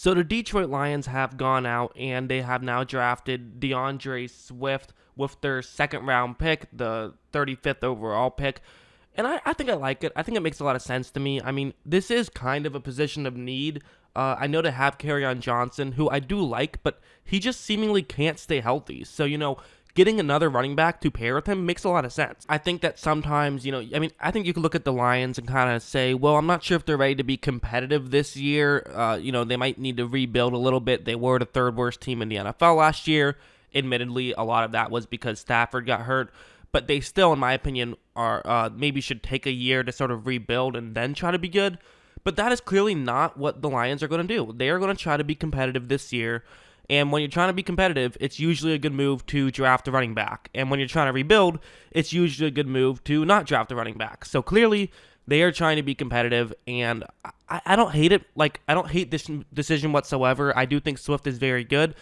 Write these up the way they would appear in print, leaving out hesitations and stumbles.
So the Detroit Lions have gone out and they have now drafted DeAndre Swift with their second round pick, the 35th overall pick. And I think I like it. I think it makes a lot of sense to me. I mean, this is kind of a position of need. I know they have Kerryon Johnson, who I do like, but he just seemingly can't stay healthy. So, getting another running back to pair with him makes a lot of sense. I think that sometimes, I think you can look at the Lions and kind of say, well, I'm not sure if they're ready to be competitive this year. They might need to rebuild a little bit. They were the third worst team in the NFL last year. Admittedly, a lot of that was because Stafford got hurt. But they still, in my opinion, are maybe should take a year to sort of rebuild and then try to be good. But that is clearly not what the Lions are going to do. They are going to try to be competitive this year. And when you're trying to be competitive, it's usually a good move to draft a running back. And when you're trying to rebuild, it's usually a good move to not draft a running back. So clearly, they are trying to be competitive, and I don't hate it. I don't hate this decision whatsoever. I do think Swift is very good.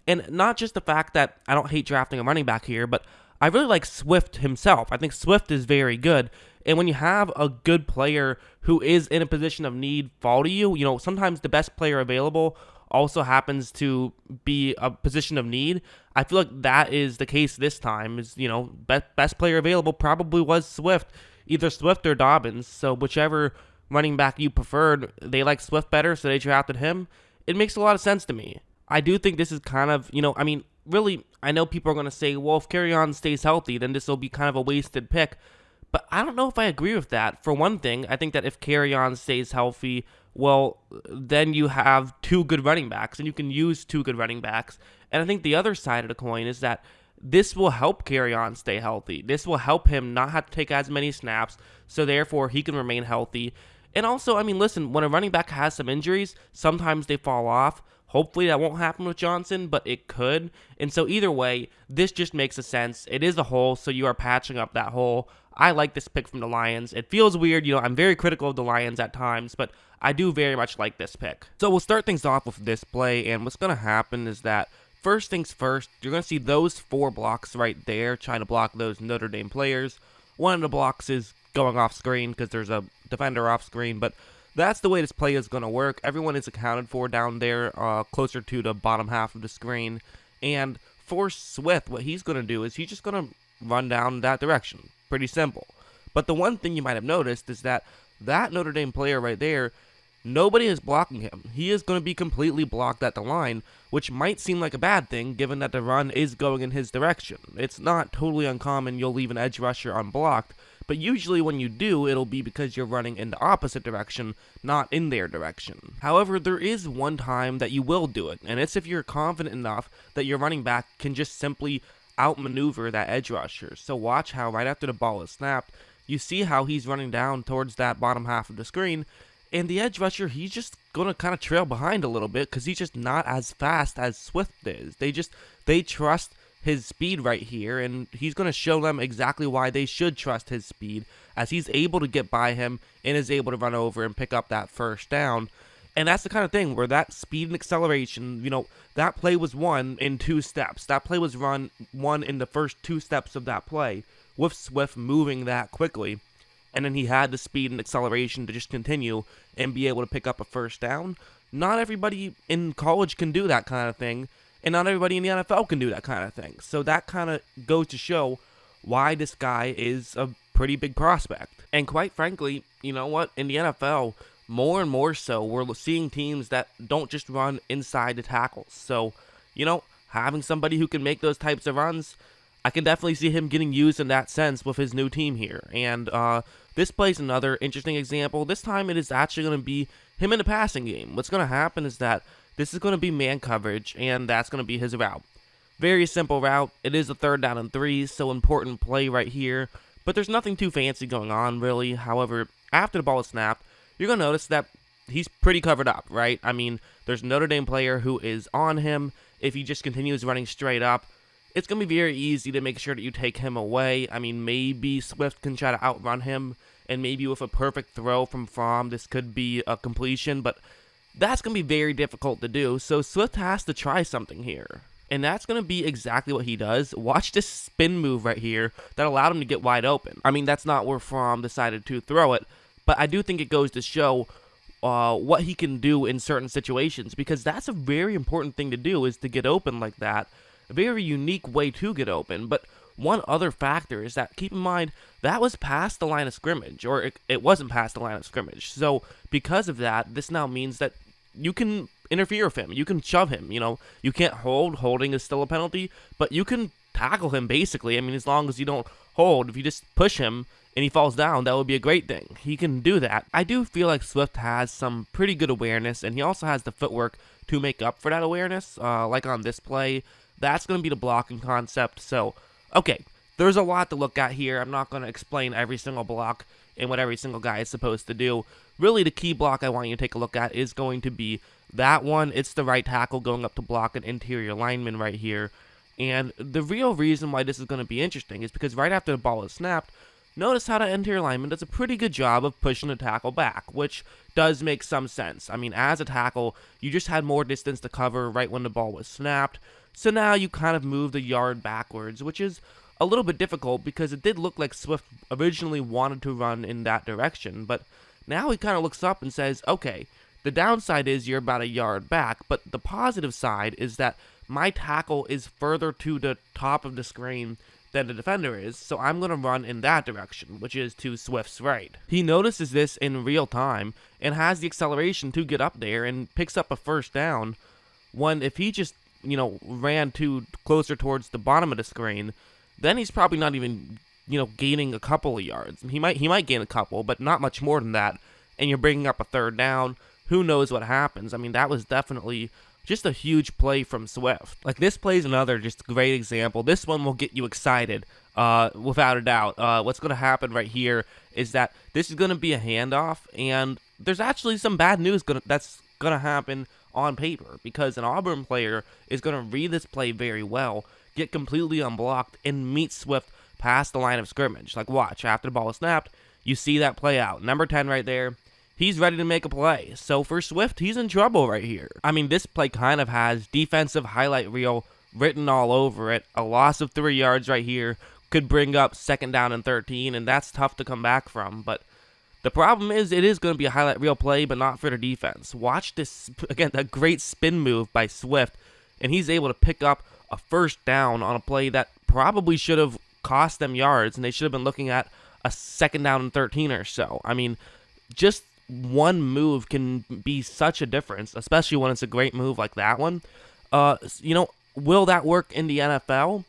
And not just the fact that I don't hate drafting a running back here, but I really like Swift himself. I think Swift is very good. And when you have a good player who is in a position of need fall to you, sometimes the best player available also happens to be a position of need. I feel like that is the case this time. Best player available probably was Swift, either Swift or Dobbins. So whichever running back you preferred, they like Swift better, so they drafted him. It makes a lot of sense to me. I do think this is kind of, really, I know people are going to say, well, if Kerryon stays healthy, then this will be kind of a wasted pick. But I don't know if I agree with that. For one thing, I think that if Kerryon stays healthy, well, then you have two good running backs, and you can use two good running backs. And I think the other side of the coin is that this will help Kerryon stay healthy. This will help him not have to take as many snaps, so therefore he can remain healthy. And also, listen, when a running back has some injuries, sometimes they fall off. Hopefully that won't happen with Johnson, but it could. And so either way, this just makes a sense. It is a hole, so you are patching up that hole. I like this pick from the Lions. It feels weird. I'm very critical of the Lions at times, but I do very much like this pick. So we'll start things off with this play, and what's going to happen is that first things first, you're going to see those four blocks right there trying to block those Notre Dame players. One of the blocks is going off screen because there's a defender off screen, but that's the way this play is going to work. Everyone is accounted for down there, closer to the bottom half of the screen. And for Swift, what he's going to do is he's just going to run down that direction. Pretty simple. But the one thing you might have noticed is that Notre Dame player right there, nobody is blocking him. He is going to be completely blocked at the line, which might seem like a bad thing given that the run is going in his direction. It's not totally uncommon you'll leave an edge rusher unblocked, but usually when you do, it'll be because you're running in the opposite direction, not in their direction. However, there is one time that you will do it, and it's if you're confident enough that your running back can just simply outmaneuver that edge rusher. So watch how right after the ball is snapped, you see how he's running down towards that bottom half of the screen, and the edge rusher, he's just going to kind of trail behind a little bit because he's just not as fast as Swift is. They trust his speed right here, and he's going to show them exactly why they should trust his speed, as he's able to get by him and is able to run over and pick up that first down. And that's the kind of thing where that speed and acceleration, that play was won in 2 steps. That play was won in the first 2 steps of that play, with Swift moving that quickly. And then he had the speed and acceleration to just continue and be able to pick up a first down. Not everybody in college can do that kind of thing, and not everybody in the NFL can do that kind of thing. So that kind of goes to show why this guy is a pretty big prospect. And quite frankly, you know what? In the NFL, more and more so, we're seeing teams that don't just run inside the tackles. So, having somebody who can make those types of runs, I can definitely see him getting used in that sense with his new team here. And this plays another interesting example. This time it is actually going to be him in the passing game. What's going to happen is that this is going to be man coverage, and that's going to be his route. Very simple route. It is a 3rd down and 3, so important play right here. But there's nothing too fancy going on, really. However, after the ball is snapped, you're going to notice that he's pretty covered up, right? There's a Notre Dame player who is on him. If he just continues running straight up, it's going to be very easy to make sure that you take him away. Maybe Swift can try to outrun him, and maybe with a perfect throw from Fromm, this could be a completion, but that's going to be very difficult to do, so Swift has to try something here. And that's going to be exactly what he does. Watch this spin move right here that allowed him to get wide open. That's not where Fromm decided to throw it, but I do think it goes to show what he can do in certain situations, because that's a very important thing to do, is to get open like that. A very unique way to get open. But one other factor is that, keep in mind, that was past the line of scrimmage, or it wasn't past the line of scrimmage. So because of that, this now means that you can interfere with him. You can shove him. You can't hold. Holding is still a penalty, but you can tackle him basically. I mean, as long as you don't hold. If you just push him and he falls down, that would be a great thing. He can do that. I do feel like Swift has some pretty good awareness, and he also has the footwork to make up for that awareness. Like on this play, that's going to be the blocking concept. So, okay, there's a lot to look at here. I'm not going to explain every single block and what every single guy is supposed to do. Really, the key block I want you to take a look at is going to be that one. It's the right tackle going up to block an interior lineman right here. And the real reason why this is going to be interesting is because right after the ball is snapped, notice how the interior lineman does a pretty good job of pushing the tackle back, which does make some sense. I mean, as a tackle, you just had more distance to cover right when the ball was snapped, so now you kind of move the yard backwards, which is a little bit difficult because it did look like Swift originally wanted to run in that direction, but now he kind of looks up and says, okay, the downside is you're about a yard back, but the positive side is that my tackle is further to the top of the screen than the defender is, so I'm going to run in that direction, which is to Swift's right. He notices this in real time and has the acceleration to get up there and picks up a first down, when if he just, ran closer towards the bottom of the screen, then he's probably not even, gaining a couple of yards. He might gain a couple, but not much more than that, and you're bringing up a third down. Who knows what happens? I mean, that was definitely just a huge play from Swift. Like, this play is another just great example. This one will get you excited, without a doubt. What's going to happen right here is that this is going to be a handoff, and there's actually some bad news that's going to happen on paper, because an Auburn player is going to read this play very well, get completely unblocked, and meet Swift past the line of scrimmage. Like, watch, after the ball is snapped, you see that play out. Number 10 right there. He's ready to make a play. So for Swift, he's in trouble right here. I mean, this play kind of has defensive highlight reel written all over it. A loss of 3 yards right here could bring up 2nd down and 13, and that's tough to come back from. But the problem is, it is going to be a highlight reel play, but not for the defense. Watch this, again, a great spin move by Swift, and he's able to pick up a first down on a play that probably should have cost them yards, and they should have been looking at a 2nd down and 13 or so. I mean, just one move can be such a difference, especially when it's a great move like that one. Will that work in the NFL?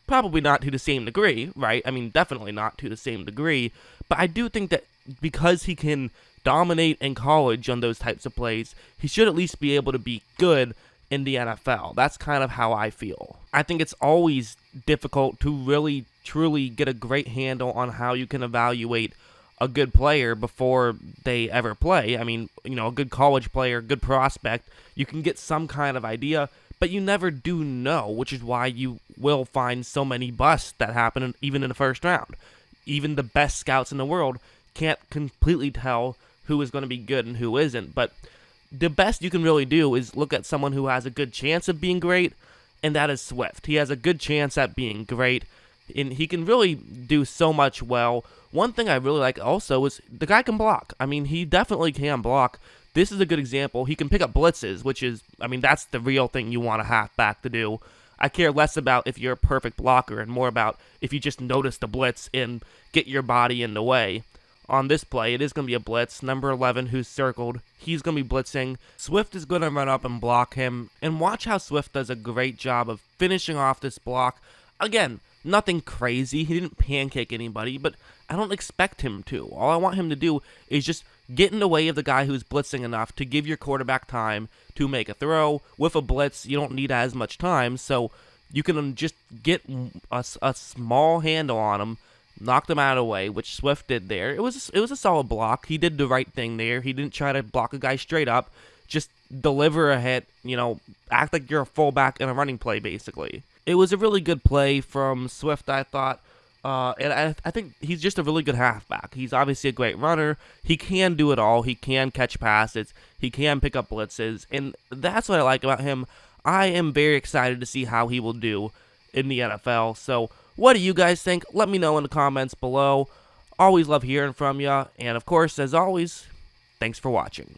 Probably not to the same degree, right? I mean, definitely not to the same degree, but I do think that because he can dominate in college on those types of plays, he should at least be able to be good in the NFL. That's kind of how I feel. I think it's always difficult to really, truly get a great handle on how you can evaluate a good player before they ever play. I mean, a good college player, good prospect, you can get some kind of idea, but you never do know, which is why you will find so many busts that happen even in the first round. Even the best scouts in the world can't completely tell who is going to be good and who isn't, but the best you can really do is look at someone who has a good chance of being great, and that is Swift. He has a good chance at being great, and he can really do so much well. One thing I really like also is the guy can block. I mean, he definitely can block. This is a good example. He can pick up blitzes, which is, that's the real thing you want a halfback to do. I care less about if you're a perfect blocker and more about if you just notice the blitz and get your body in the way. On this play, it is going to be a blitz. Number 11, who's circled, he's going to be blitzing. Swift is going to run up and block him. And watch how Swift does a great job of finishing off this block. Again, nothing crazy. He didn't pancake anybody, but I don't expect him to. All I want him to do is just get in the way of the guy who's blitzing enough to give your quarterback time to make a throw. With a blitz, you don't need as much time, so you can just get a small handle on him, knock them out of the way, which Swift did there. It was a solid block. He did the right thing there. He didn't try to block a guy straight up. Just deliver a hit, act like you're a fullback in a running play, basically. It was a really good play from Swift, I thought. And I think he's just a really good halfback. He's obviously a great runner. He can do it all. He can catch passes. He can pick up blitzes. And that's what I like about him. I am very excited to see how he will do in the NFL. So what do you guys think? Let me know in the comments below. Always love hearing from you. And of course, as always, Thanks for watching.